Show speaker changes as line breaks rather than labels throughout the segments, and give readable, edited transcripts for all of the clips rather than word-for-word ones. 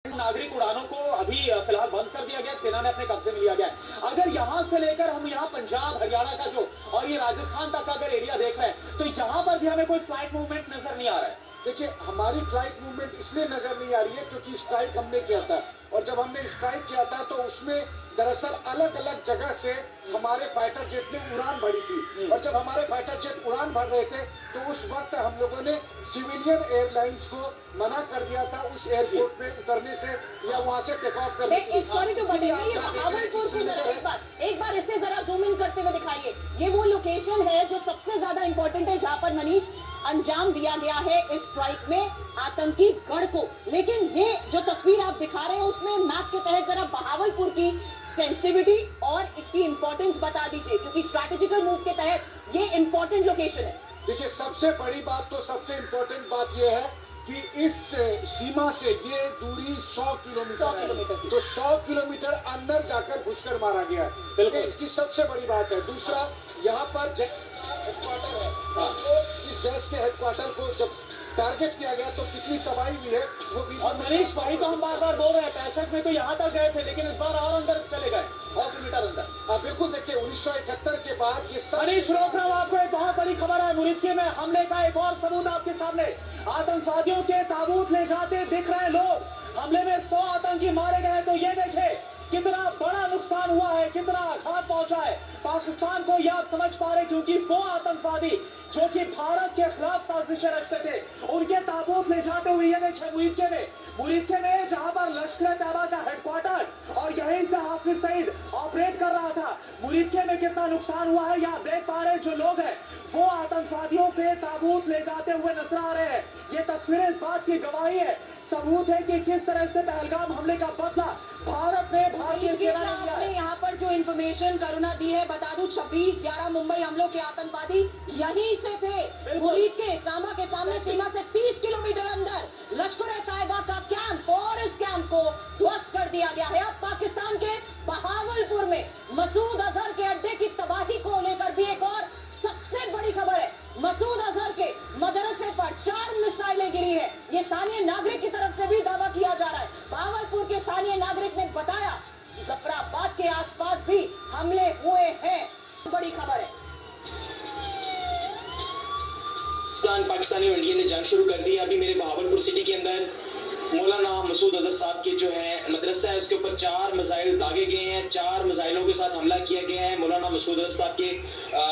नागरिक उड़ानों को अभी फिलहाल बंद कर दिया गया, सेना ने अपने कब्जे में लिया गया। अगर यहां से लेकर हम यहां पंजाब हरियाणा का जो और ये राजस्थान तक का अगर एरिया देख रहे हैं तो यहां पर भी हमें कोई फ्लाइट मूवमेंट नजर नहीं आ रहा है।
देखिए, हमारी फ्लाइट मूवमेंट इसलिए नजर नहीं आ रही है क्योंकि स्ट्राइक हमने किया था, और जब हमने स्ट्राइक किया था तो उसमें दरअसल अलग अलग जगह से हमारे फाइटर जेट ने उड़ान भरी थी, और जब हमारे फाइटर जेट उड़ान भर रहे थे तो उस वक्त हम लोगों ने सिविलियन एयरलाइंस को मना कर दिया था उस एयरपोर्ट पे उतरने से या वहां से टेक ऑफ करने से।
एक बार इसे जरा जूम इन करते हुए दिखाइए। ये वो लोकेशन है जो सबसे ज्यादा इंपॉर्टेंट है जहां पर मनीष अंजाम दिया गया है इस स्ट्राइक में आतंकी गढ़ को। लेकिन ये जो तस्वीर आप दिखा रहे हैं उसमें मैप के तहत जरा बहावलपुर की सेंसिटिविटी और इसकी इंपॉर्टेंस बता दीजिए, क्योंकि स्ट्रैटेजिकल मूव के तहत ये इंपॉर्टेंट लोकेशन है।
देखिए, सबसे बड़ी बात तो सबसे इंपॉर्टेंट बात ये है कि इस सीमा से ये दूरी 100 किलोमीटर है, तो 100 किलोमीटर अंदर जाकर घुसकर मारा गया है। बिल्कुल, इसकी सबसे बड़ी बात है। दूसरा, यहाँ पर जैश का हेडक्वार्टर है, तो इस जैश के हेडक्वार्टर को जब टारगेट किया गया तो कितनी तबाही हुई है वो भी।
और मनीष भाई तो हम बार बार बोल रहे हैं 65 में तो यहाँ तक गए थे, लेकिन इस बार और अंदर चले गए 100 किलोमीटर अंदर।
हाँ बिल्कुल, देखिए 1971 के बाद ये सब।
मनीष, रोक रहा हूँ आपको, एक बहुत बड़ी खबर है। मुरीदके में हमले का एक और सबूत आपके सामने। आतंकवादियों के ताबूत ले जाते दिख रहे लोग। हमले में 100 आतंकी मारे गए। तो ये देखे कितना बड़ा नुकसान हुआ है, कितना आघात पहुंचा है पाकिस्तान को, यह आप समझ पा रहे, क्योंकि वो आतंकवादी जो कि भारत के खिलाफ साजिशें रचते थे उनके ताबूत ले जाते हुए ये देखे मुरीदके में जहां पर लश्कर तैयबा का हेडक्वार्टर और यहीं से हाफिज सईद ऑपरेट कर रहा था। मुरीदके में कितना नुकसान हुआ है यह आप देख पा रहे हैं। जो लोग हैं वो आतंकवादियों के ताबूत ले जाते हुए नजर आ रहे हैं। ये तस्वीरें इस बात की गवाही है, सबूत है कि किस तरह से पहलगाम हमले का बदला भारत ने भारतीय सेना ने लिया है।
यहाँ पर जो इन्फॉर्मेशन करुणा दी है, बता दूं 26/11 मुंबई हमलों के आतंकवादी यहीं से थे। मुरीदके सामा के सामने सीमा से 30 किलोमीटर अंदर लश्कर तैयबा का कैंप, और इस कैंप को ध्वस्त कर दिया गया है। अब पाकिस्तान के बहावलपुर में मसूद अजहर के अड्डे की तबाही को लेकर भी एक और सबसे बड़ी खबर है। मसूद अजहर के मदरसे पर 4 मिसाइलें गिरी है। ये स्थानीय नागरिक की तरफ से भी दावा किया जा रहा है। बहावलपुर के स्थानीय नागरिक ने बताया जफराबाद के आसपास भी हमले हुए हैं। बड़ी खबर है।
पाकिस्तानी और इंडिया ने जंग शुरू कर दी है। अभी मेरे बहावलपुर सिटी के अंदर मौलाना मसूद अजहर साहब के जो है मदरसा है उसके ऊपर 4 मिसाइल दागे गए हैं। 4 मिसाइलों के साथ हमला किया गया है मौलाना मसूद अजहर साहब के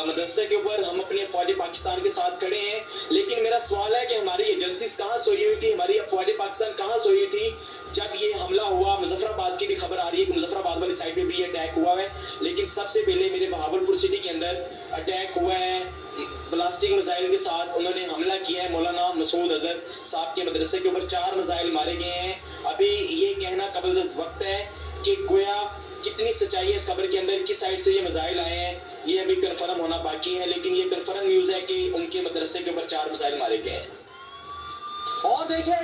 मदरसे के ऊपर। हम अपने फौज पाकिस्तान के साथ खड़े हैं, लेकिन मेरा सवाल है कि हमारी एजेंसीज कहाँ सोई हुई थी, हमारी फौज पाकिस्तान कहाँ सोई हुई थी जब ये हमला हुआ। मुजफ्फराबाद की भी खबर आ रही है कि मुजफ्फराबाद वाली साइड पे भी ये अटैक हुआ है, लेकिन सबसे पहले मेरे बहावलपुर सिटी के अंदर अटैक हुआ है ब्लास्टिक मिसाइल के साथ। उन्होंने हमला किया है मौलाना मसूद अजहर साहब के मदरसे के ऊपर। 4 मिसाइल मारे गए हैं। अभी ये कहना कबल वक्त है कि गोया कितनी सच्चाई है इस खबर के अंदर, किस साइड से ये मिसाइल आए हैं ये अभी कंफर्म होना बाकी है, लेकिन ये कंफर्म न्यूज है कि उनके मदरसे के ऊपर 4 मिसाइल मारे गए हैं।
और देखिए